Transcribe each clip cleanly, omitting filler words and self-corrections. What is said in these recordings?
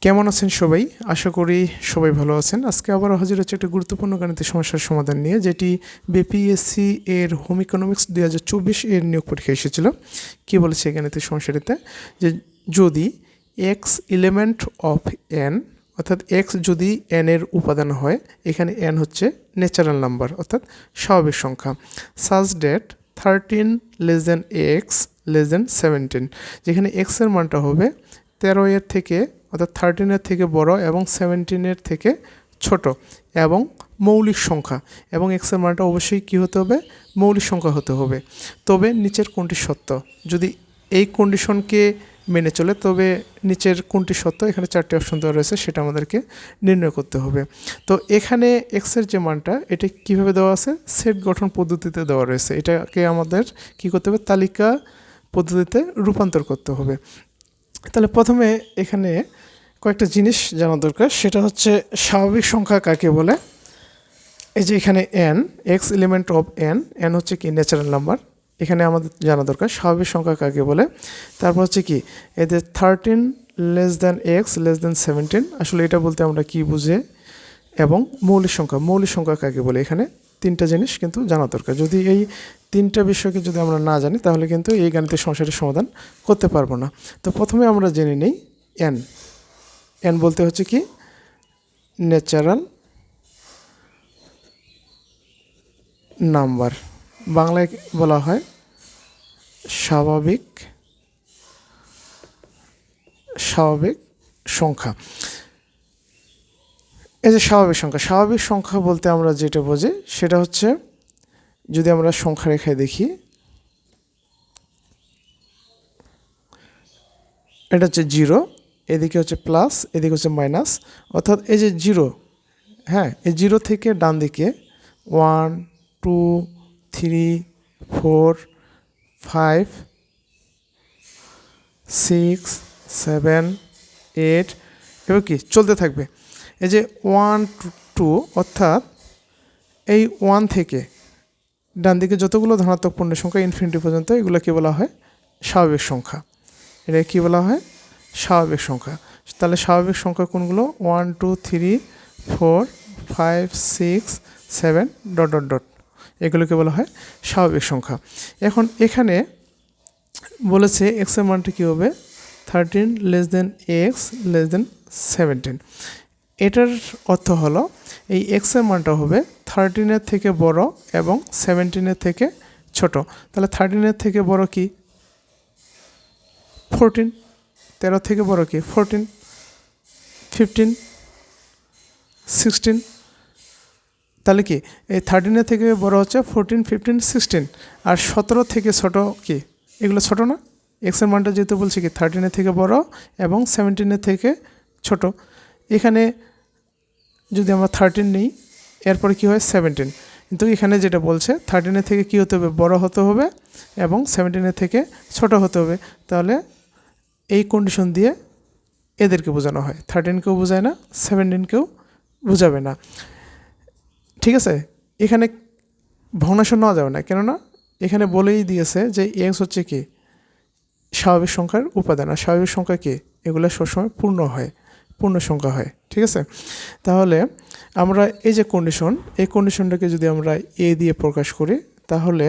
কেমন আছেন সবাই? আশা করি সবাই ভালো আছেন। আজকে আবারও হাজির হচ্ছে একটা গুরুত্বপূর্ণ গাণিতিক সমস্যার সমাধান নিয়ে, যেটি বিপিএসসি এর হোম ইকোনমিক্স 2024 এর নিয়োগ পরীক্ষায় এসেছিল। কী বলেছে এই গাণিতিক সমস্যাটিতে? যে যদি এক্স এলিমেন্ট অফ এন, অর্থাৎ এক্স যদি এন এর উপাদান হয়, এখানে এন হচ্ছে ন্যাচারাল নাম্বার অর্থাৎ স্বাভাবিক সংখ্যা, সাজ date 13 less than x less than 17, যেখানে এক্সের মানটা হবে 13 এর থেকে অর্থাৎ 13-এর থেকে বড় এবং 17-এর থেকে ছোট এবং মৌলিক সংখ্যা, এবং এক্সের মানটা অবশ্যই কী হতে হবে? মৌলিক সংখ্যা হতে হবে। তবে নিচের কোনটি সত্য? যদি এই কন্ডিশনকে মেনে চলে তবে নিচের কোনটি সত্য? এখানে 4টি অপশন দেওয়া রয়েছে, সেটা আমাদেরকে নির্ণয় করতে হবে। তো এখানে এক্সের যে মানটা, এটা কীভাবে দেওয়া আছে? সেট গঠন পদ্ধতিতে দেওয়া রয়েছে। এটাকে আমাদের কী করতে হবে? তালিকা পদ্ধতিতে রূপান্তর করতে হবে। তাহলে প্রথমে এখানে কয়েকটা জিনিস জানা দরকার, সেটা হচ্ছে স্বাভাবিক সংখ্যা কাকে বলে। এই যে এখানে N, x element of N, N হচ্ছে কি? Natural number. এখানে আমাদের জানা দরকার স্বাভাবিক সংখ্যা কাকে বলে। তারপর হচ্ছে কি? এদের 13 less than x less than 17, আসলে এটা বলতে আমরা কি বুঝে, এবং মৌলিক সংখ্যা কাকে বলে। এখানে 3টা জিনিস কিন্তু জানা দরকার। যদি এই 3টা বিষয়কে যদি আমরা না জানি, তাহলে কিন্তু এই গাণিতিক সমস্যাটির সমাধান করতে পারবো না। তো প্রথমে আমরা জেনে নিই এন। এন বলতে হচ্ছে কি? ন্যাচারাল নাম্বার, বাংলায় বলা হয় স্বাভাবিক সংখ্যা। এই যে স্বাভাবিক সংখ্যা বলতে আমরা যেটা বুঝি, সেটা হচ্ছে, যদি আমরা সংখ্যা রেখায় দেখি, এটা হচ্ছে 0, এদিকে হচ্ছে প্লাস, এদিকে হচ্ছে মাইনাস, অর্থাৎ এই যে 0, হ্যাঁ, এই 0 থেকে ডান দিকে 1 2 3 4 5 6 7 8 এবার কি চলতে থাকবে। এই যে 1 2, অর্থাৎ এই 1 থেকে ডান দিকে যতগুলো ধনাত্মক পূর্ণ সংখ্যা ইনফিনিটি পর্যন্ত, এগুলো কী বলা হয়? স্বাভাবিক সংখ্যা। এটা কী বলা হয়? স্বাভাবিক সংখ্যা। তাহলে স্বাভাবিক সংখ্যা কোনগুলো? 1 2 3 4 5 6 7 ডট ডট ডট, এগুলোকে বলা হয় স্বাভাবিক সংখ্যা। এখন এখানে বলেছে এক্সের মানটা কী হবে? 13 less than x less than 17। এটার অর্থ হলো এই এক্সের মানটা হবে 13-এর থেকে বড় এবং 17-এর থেকে ছোট। তাহলে 13-এর থেকে বড় কি? 14। 13 থেকে বড় কি? 14 15 16। তাহলে কি এই 13-এর থেকে বড় হচ্ছে 14 15 16, আর 17 থেকে ছোট কি? এগুলো ছোট না? এক্সের মানটা যেহেতু বলছে কি 13-এর থেকে বড় এবং 17-এর থেকে ছোট, এখানে যদি আমরা 13 নিই, এরপরে কী হয়? 17। কিন্তু এখানে যেটা বলছে 13-এর থেকে কী হতে হবে? বড় হতে হবে এবং 17-এর থেকে ছোট হতে হবে। তাহলে এই কন্ডিশন দিয়ে এদেরকে বোঝানো হয়। 13কেও বোঝায় না, 17কেও বোঝাবে না। ঠিক আছে? এখানে ভগ্নাংশ নেওয়া যাবে না, কেননা এখানে বলেই দিয়েছে যে এক্স হচ্ছে কি? স্বাভাবিক সংখ্যার উপাদান। আর স্বাভাবিক সংখ্যা কি? এগুলো সবসময় পূর্ণ সংখ্যা হয়। ঠিক আছে? তাহলে আমরা এই যে কন্ডিশন, এই কন্ডিশনটাকে যদি আমরা এ দিয়ে প্রকাশ করি, তাহলে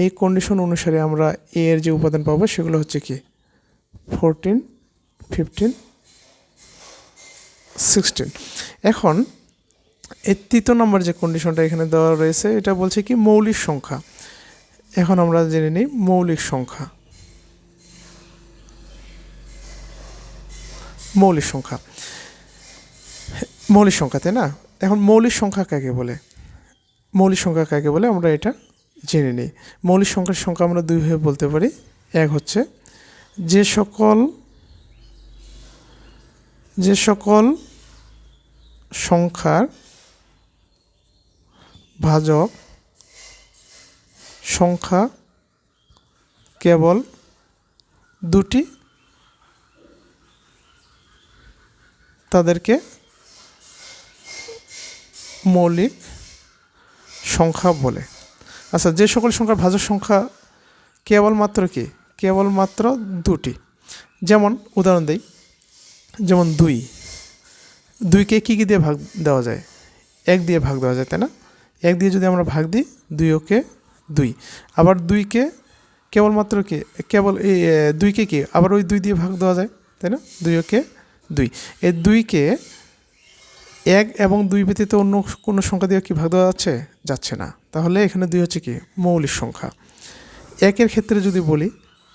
এই কন্ডিশন অনুসারে আমরা এ এর যে উপাদান পাবো সেগুলো হচ্ছে কি? 14 15 16। এখন এই 3 নম্বর যে কন্ডিশনটা এখানে দেওয়া রয়েছে, এটা বলছে কি? মৌলিক সংখ্যা। এখন আমরা জেনে নিই মৌলিক সংখ্যা, তাই না? এখন মৌলিক সংখ্যা কাকে বলে আমরা এটা জেনে নিই। মৌলিক সংখ্যা আমরা দুইভাবে বলতে পারি। এক হচ্ছে যে সকল সংখ্যার ভাজক সংখ্যা কেবল দুটি, তাদেরকে মৌলিক সংখ্যা বলে। আচ্ছা, যে সকল সংখ্যার ভাজক সংখ্যা কেবলমাত্র কি? কেবলমাত্র দুটি। যেমন উদাহরণ দেই, যেমন 2, 2কে কী দিয়ে ভাগ দেওয়া যায়? 1 দিয়ে ভাগ দেওয়া যায়, তাই না? 1 দিয়ে যদি আমরা ভাগ দিই 2 ওকে 2, আবার 2কে কেবলমাত্র কি কেবল এই 2কে কি আবার ওই 2 দিয়ে ভাগ দেওয়া যায়, তাই না? 2 ওকে 2, এই 2কে 1 এবং 2 ব্যতীত অন্য কোনো সংখ্যা দিয়ে কি ভাগ দেওয়া যাচ্ছে না। তাহলে এখানে 2 হচ্ছে কি মৌলিক সংখ্যা। 1-এর ক্ষেত্রে যদি বলি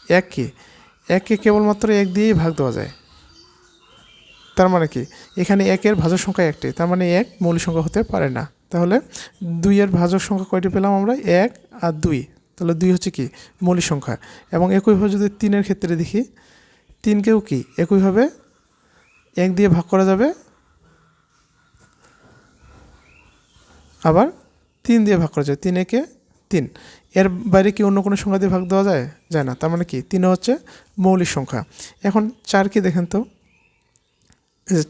1কে কেবলমাত্র 1 দিয়েই ভাগ দেওয়া যায়। তার মানে কি এখানে 1-এর ভাজক সংখ্যা 1টি, তার মানে 1 মৌলিক সংখ্যা হতে পারে না। তাহলে 2-এর ভাজক সংখ্যা কয়টি পেলাম আমরা? 1 আর 2, তাহলে 2 হচ্ছে কি মৌলিক সংখ্যা। এবং একইভাবে যদি 3-এর ক্ষেত্রে দেখি, 3কেও কি একইভাবে 1 দিয়ে ভাগ করা যাবে, আবার 3 দিয়ে ভাগ করা যায়, 3 একে 3। এর বাইরে কি অন্য কোনো সংখ্যা দিয়ে ভাগ দেওয়া যায় না। তার মানে কি 3 হচ্ছে মৌলিক সংখ্যা। এখন 4কে দেখেন তো, এই যে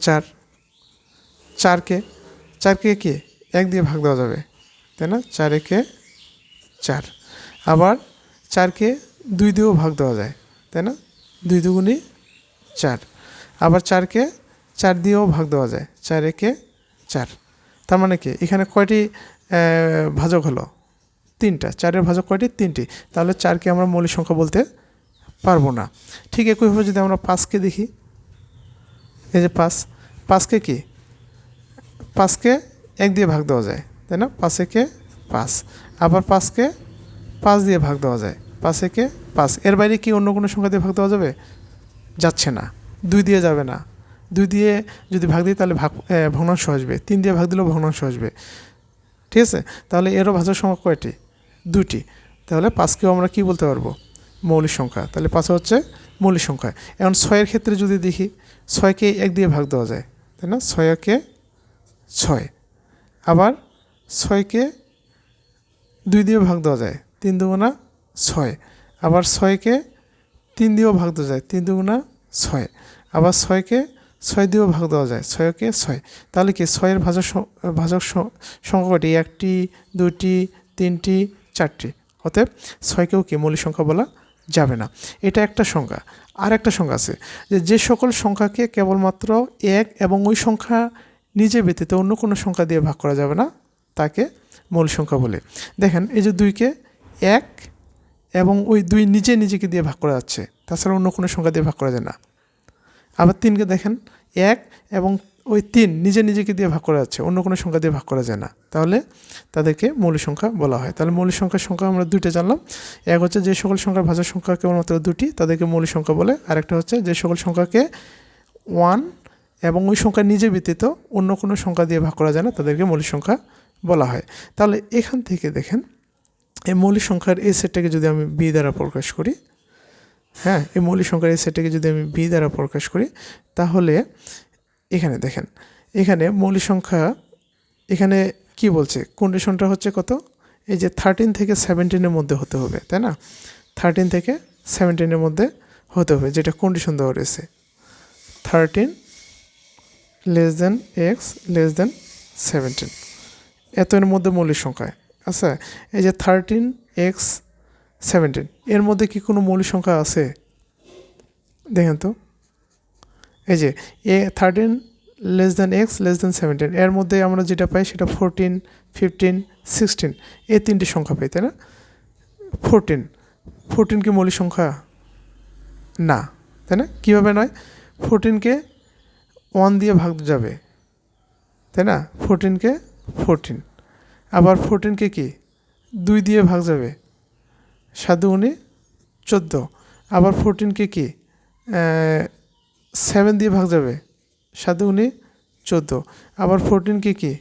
4কে কি 1 দিয়ে ভাগ দেওয়া যাবে, তাই না? 4 একে 4, আবার 4কে 2 দিয়েও ভাগ দেওয়া যায়, তাই না? 2 দুগুণী 4, আবার 4কে 4 দিয়েও ভাগ দেওয়া যায়, 4 একে 4। তার মানে কি এখানে কয়টি ভাজক হলো? 3টা। 4-এর ভাজক কয়টি? 3টি। তাহলে 4কে আমরা মৌলিক সংখ্যা বলতে পারবো না। ঠিক একইভাবে যদি আমরা 5কে দেখি, এই যে 5কে কি 5কে 1 দিয়ে ভাগ দেওয়া যায়, তাই না? 5 একে 5, আবার 5কে 5 দিয়ে ভাগ দেওয়া যায়, 5 একে 5। এর বাইরে কি অন্য কোনো সংখ্যা দিয়ে ভাগ দেওয়া যাচ্ছে না। 2 দিয়ে যাবে না। 2 দিয়ে যদি ভাগ দিই তাহলে ভগ্নাংশ আসবে, 3 দিয়ে ভাগ দিলেও ভগ্নাংশ আসবে, ঠিক আছে? তাহলে এরও ভাজক সংখ্যা কয়টি? 2টি। তাহলে 5কেও আমরা কি বলতে পারবো? মৌলিক সংখ্যা। তাহলে 5 হচ্ছে মৌলিক সংখ্যা। এখন 6-এর ক্ষেত্রে যদি দেখি, 6কে 1 দিয়ে ভাগ দেওয়া যায়, তাই না? 6 একে 6, আবার 6কে 2 দিয়ে ভাগ দেওয়া যায়, 3 দুগুণা 6, আবার 6কে 3 দিয়েও ভাগ দেওয়া যায়, 3 দুগুণা 6, আবার 6কে 6 দিয়েও ভাগ দেওয়া যায়, 6 একে 6। তাহলে কি 6-এর ভাজক সংখ্যা কয়টি? 1টি, 2টি, 3টি, 4টি। অতএব 6কেও কি মৌলিক সংখ্যা বলা যাবে না। এটা একটা সংখ্যা। আর একটা সংখ্যা আছে যে সকল সংখ্যাকে কেবলমাত্র 1 এবং ওই সংখ্যা নিজে ব্যতীত অন্য কোনো সংখ্যা দিয়ে ভাগ করা যাবে না, তাকে মৌলিক সংখ্যা বলে। দেখেন এই যে 2কে 1 এবং ওই 2 নিজেকে দিয়ে ভাগ করা যাচ্ছে, তাছাড়া অন্য কোনো সংখ্যা দিয়ে ভাগ করা যায় না। আবার 3কে দেখেন 1 এবং ওই 3 নিজেকে দিয়ে ভাগ করা যাচ্ছে, অন্য কোনো সংখ্যা দিয়ে ভাগ করা যায় না, তাহলে তাদেরকে মৌলিক সংখ্যা বলা হয়। তাহলে মৌলিক সংখ্যা আমরা 2টা জানলাম। এক হচ্ছে যে সকল সংখ্যার ভাজক সংখ্যা কেবলমাত্র 2টি, তাদেরকে মৌলিক সংখ্যা বলে। আরেকটা হচ্ছে যে সকল সংখ্যাকে 1 এবং ওই সংখ্যা নিজে ব্যতীত অন্য কোনো সংখ্যা দিয়ে ভাগ করা যায় না, তাদেরকে মৌলিক সংখ্যা বলা হয়। তাহলে এখান থেকে দেখেন এই মৌলিক সংখ্যার এই সেটটাকে যদি আমি b দ্বারা প্রকাশ করি, হ্যাঁ, এই মৌলিক সংখ্যার এই সেটটাকে যদি আমি b দ্বারা প্রকাশ করি, তাহলে এখানে দেখেন, এখানে মৌলিক সংখ্যা এখানে কি বলছে? কন্ডিশনটা হচ্ছে কত? এই যে 13 থেকে 17-এর মধ্যে হতে হবে, তাই না? 13 থেকে 17-এর মধ্যে হতে হবে, যেটা কন্ডিশন দেওয়া রয়েছে। 13 x < 17, এত এর মধ্যে মৌলিক সংখ্যা। আচ্ছা, এই যে 13x 17 এর মধ্যে কি কোনো মৌলিক সংখ্যা আছে? দেখেন তো, এই যে 13 x < 17 এর মধ্যে আমরা যেটা পাই সেটা 14, 15, 16 এই 3টি সংখ্যা পাই, তাই না? 14 কি মৌলিক সংখ্যা? না, তাই না? কীভাবে নয়? 14কে 1 দিয়ে ভাগ যাবে, তাই না? 14কে 14, আবার 14কে কি 2 দিয়ে ভাগ যাবে, 7 দুগুণে 14, আবার 14কে কি 7 দিয়ে ভাগ যাবে, 7 দুগুণে 14, আবার 14কে কি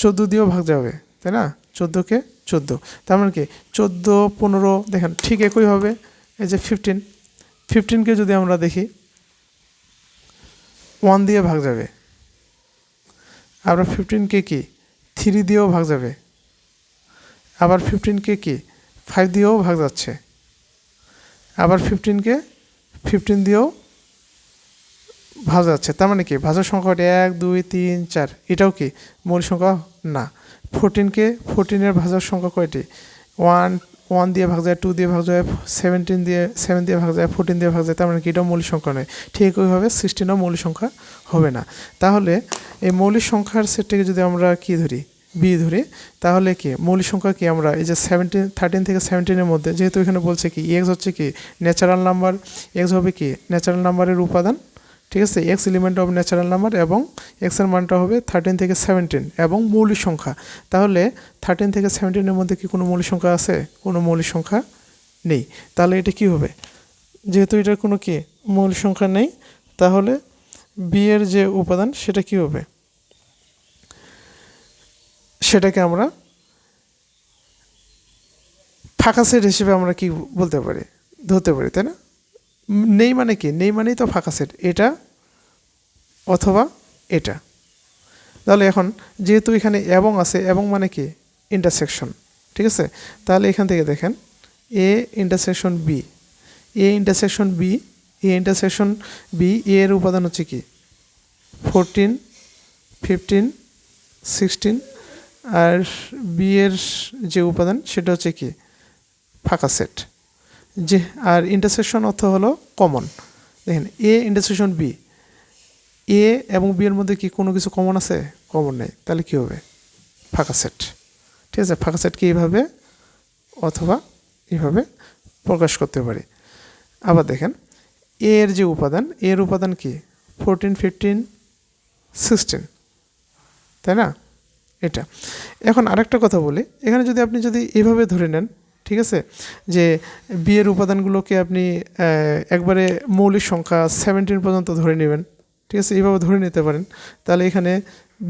14 দিয়েও ভাগ যাবে, তাই না? 14কে 14, তার মানে কি 14, 15। দেখেন ঠিক একই হবে। এই যে 15কে যদি আমরা দেখি 1 দিয়ে ভাগ যাবে, আবার 15কে কি 3 দিয়েও ভাগ যাবে, আবার 15কে কি 5 দিয়েও ভাগ যাচ্ছে, আবার 15কে 15 দিয়েও ভাগ যাচ্ছে। তার মানে কি ভাজক সংখ্যাটি 1, 2, 3, 4, এটাও কি মৌলিক সংখ্যা না। 14 এর ভাজক সংখ্যা কয়টি? 1, 1 দিয়ে ভাগ যায়, 2 দিয়ে ভাগ যায়, 7 দিয়ে ভাগ যায়, 14 দিয়ে ভাগ যায়, তার মানে কি এটাও মৌলিক সংখ্যা নয়। ঠিক ওইভাবে 16ও মৌলিক সংখ্যা হবে না। তাহলে এই মৌলিক সংখ্যার সেটটাকে যদি আমরা কি ধরি, বি ধরি, তাহলে কি মৌলিক সংখ্যা কি আমরা এই যে 13 থেকে 17-এর মধ্যে, যেহেতু এখানে বলছে কি এক্স হচ্ছে কি ন্যাচারাল নাম্বার, এক্স হবে কি ন্যাচারাল নাম্বারের উপাদান, ঠিক আছে, x element of natural number, এবং এক্সের মানটা হবে 13 থেকে 17 এবং মৌলিক সংখ্যা। তাহলে 13 থেকে 17-এর মধ্যে কি কোনো মৌলিক সংখ্যা আছে? কোনো মৌলিক সংখ্যা নেই। তাহলে এটা কি হবে? যেহেতু এটার কোনো কি মৌলিক সংখ্যা নেই, তাহলে বি এর যে উপাদান সেটা কি হবে? সেটাকে আমরা ফাঁকা সেট হিসেবে আমরা কি বলতে পারি, ধরতে পারি, তাই না? নেই মানে কি? নেই মানেই তো ফাঁকা সেট, এটা অথবা এটা। তাহলে এখন যেহেতু এখানে এবং আছে, এবং মানে কি ইন্টারসেকশন, ঠিক আছে, তাহলে এখান থেকে দেখেন A intersection B, A intersection B, A intersection B, এর উপাদান হচ্ছে কি 14, 15, 16, আর বি এর যে উপাদান সেটা হচ্ছে কি ফাঁকা সেট। যে আর ইন্টারসেকশন অর্থ হলো কমন। দেখেন এ ইন্টারসেকশন বি, এ এবং বি এর মধ্যে কি কোনো কিছু কমন আছে? কমন নেই। তাহলে কি হবে? ফাঁকা সেট। ঠিক আছে, ফাঁকা সেটকে এইভাবে অথবা এইভাবে প্রকাশ করতে পারি। আবার দেখেন এর যে উপাদান, এর উপাদান কি 14, 15, 16, তাই না? এটা। এখন আরেকটা কথা বলি, এখানে যদি আপনি যদি এভাবে ধরে নেন, ঠিক আছে, যে বি এর উপাদানগুলোকে আপনি একবারে মৌলিক সংখ্যা 17 পর্যন্ত ধরে নেবেন, ঠিক আছে, এইভাবে ধরে নিতে পারেন, তাহলে এখানে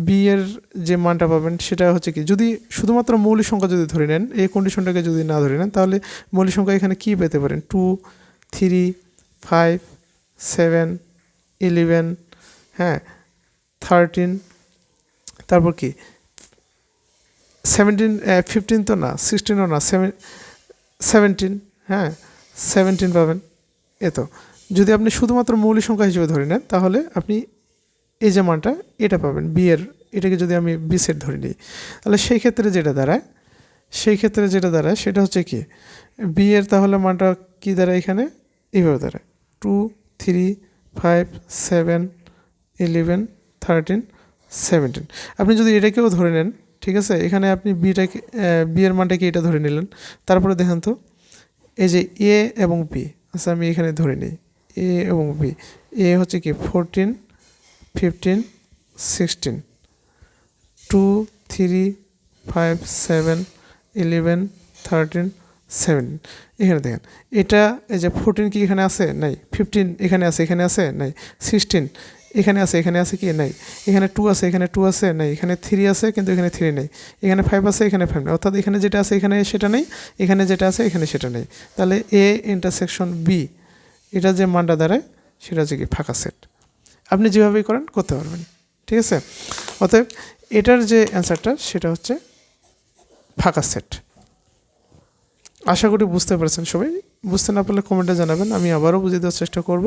বি এর যে মানটা পাবেন সেটা হচ্ছে কি, যদি শুধুমাত্র মৌলিক সংখ্যা যদি ধরে নেন, এই কন্ডিশনটাকে যদি না ধরে নেন, তাহলে মৌলিক সংখ্যা এখানে কী পেতে পারেন 2, 3, 5, 7, 11, হ্যাঁ 13, তারপর কি 17, 15 তো না, 16ও না, 17, হ্যাঁ 17 পাবেন। এত যদি আপনি শুধুমাত্র মৌলিক সংখ্যা হিসেবে ধরে নেন, তাহলে আপনি এই যে মানটা এটা পাবেন বি এর, এটাকে যদি আমি বি সেট ধরে নিই, তাহলে সেই ক্ষেত্রে যেটা দাঁড়ায় সেটা হচ্ছে কি বি এর তাহলে মানটা কি দাঁড়ায় এখানে এইভাবে দাঁড়ায় 2, 3, 5, 7, 11, 13, 17। আপনি যদি এটাকেও ধরে নেন, ঠিক আছে, এখানে আপনি বিটাকে বি এর মানটাকে এটা ধরে নিলেন, তারপরে দেখেন তো এই যে এ এবং বি, আচ্ছা আমি এখানে ধরে নিই এ এবং বি, এ হচ্ছে কি 14, 15, 16, 2, 3, 5, 7, 11, 13, 17। এখানে দেখেন এটা এই যে 14 কি এখানে আছে? নাই। 15 এখানে আছে নাই। 16 এখানে আছে কি? নাই। এখানে 2 আছে, নাই। এখানে 3 আছে কিন্তু এখানে 3 নেই। এখানে 5 আছে, এখানে 5 নেই। অর্থাৎ এখানে যেটা আছে এখানে সেটা নেই, এখানে যেটা আছে এখানে সেটা নেই। তাহলে এ ইন্টারসেকশন বি, এটা যে মানটা দাঁড়ায় সেটা হচ্ছে কি ফাঁকা সেট। আপনি যেভাবেই করেন করতে পারবেন, ঠিক আছে। অতএব এটার যে অ্যান্সারটা সেটা হচ্ছে ফাঁকা সেট। আশা করি বুঝতে পেরেছেন সবাই। বুঝতে না পারলে কমেন্টে জানাবেন, আমি আবারও বুঝিয়ে দেওয়ার চেষ্টা করব।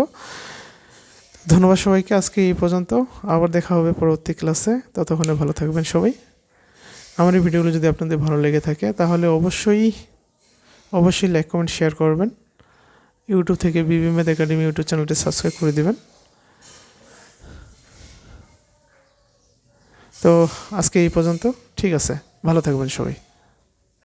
ধন্যবাদ সবাইকে, আজকে এই পর্যন্ত। আবার দেখা হবে পরবর্তী ক্লাসে। ততক্ষণে ভালো থাকবেন সবাই। আমার এই ভিডিওগুলো যদি আপনাদের ভালো লেগে থাকে তাহলে অবশ্যই লাইক, কমেন্ট, শেয়ার করবেন। ইউটিউব থেকে বিবি ম্যাথ একাডেমি ইউটিউব চ্যানেলটি সাবস্ক্রাইব করে দেবেন। তো আজকে এই পর্যন্ত, ঠিক আছে, ভালো থাকবেন সবাই।